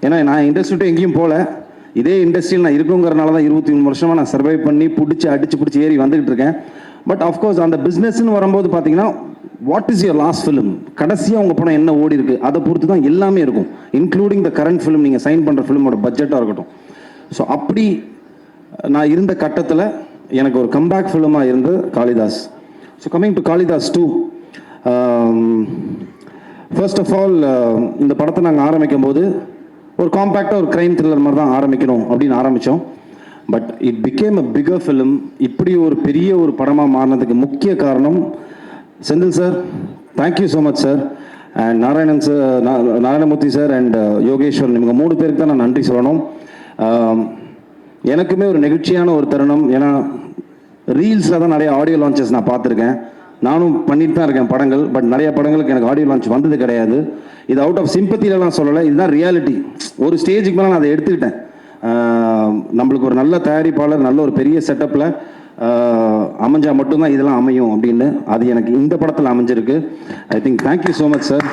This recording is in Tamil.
ஏன்னா நான் இண்டஸ்ட்ரிட்டு எங்கேயும் போகல, இதே இண்டஸ்ட்ரியில் நான் இருக்குங்கிறனால தான் 23 வருஷமாக நான் சர்வை பண்ணி அடிச்சு பிடிச்சி ஏறி வந்துகிட்டு இருக்கேன். பட் ஆஃப்கோர்ஸ் அந்த பிஸ்னஸ்ன்னு வரும்போது பார்த்தீங்கன்னா, what is your last film, கடைசியாக உங்கள் படம் என்ன ஓடி இருக்கு, அதை பொறுத்து தான் எல்லாமே இருக்கும், இன்க்ளூடிங் த கரண்ட் ஃபிலிம், நீங்கள் சைன் பண்ணுற ஃபிலிமோட பட்ஜெட்டாக இருக்கட்டும். ஸோ அப்படி நான் இருந்த கட்டத்தில் எனக்கு ஒரு கம்பேக் ஃபிலிமாக இருந்து Kalidas. So coming to Kalidas 2, first of all இந்த படத்தை நாங்கள் ஆரம்பிக்கும் போது ஒரு காம்பேக்டாக ஒரு க்ரைம் த்ரில்லர் மாதிரி தான் ஆரம்பிக்கணும் அப்படின்னு ஆரம்பித்தோம். But it became a bigger film. இப்படி ஒரு பெரிய ஒரு படமாக மாறினதுக்கு முக்கிய காரணம் Senthil sir, thank you so much sir, and Narayanan sir, Narayanamurthy sir and Yogeswaran, இவங்க 3 பேருக்கு தான் நான் நன்றி சொல்லணும். எனக்குமே ஒரு நெகிழ்ச்சியான ஒரு தருணம். ஏன்னா ரீல்ஸில் தான் நிறைய ஆடியோ லான்ச்சஸ் நான் பார்த்துருக்கேன், நானும் பண்ணிட்டு தான் இருக்கேன் படங்கள். பட் நிறைய படங்களுக்கு எனக்கு ஆடியோ லான்ச் வந்தது கிடையாது. இது அவுட் ஆஃப் சிம்பத்திலலாம் சொல்லலை, இதுதான் ரியாலிட்டி. ஒரு ஸ்டேஜுக்கு மேலே நான் அதை எடுத்துக்கிட்டேன். நம்மளுக்கு ஒரு நல்ல தயாரிப்பாளர், நல்ல ஒரு பெரிய செட்டப்பில் அமைஞ்சால் மட்டும்தான் இதெல்லாம் அமையும் அப்படின்னு. அது எனக்கு இந்த படத்தில் அமைஞ்சிருக்கு. I think thank you so much sir.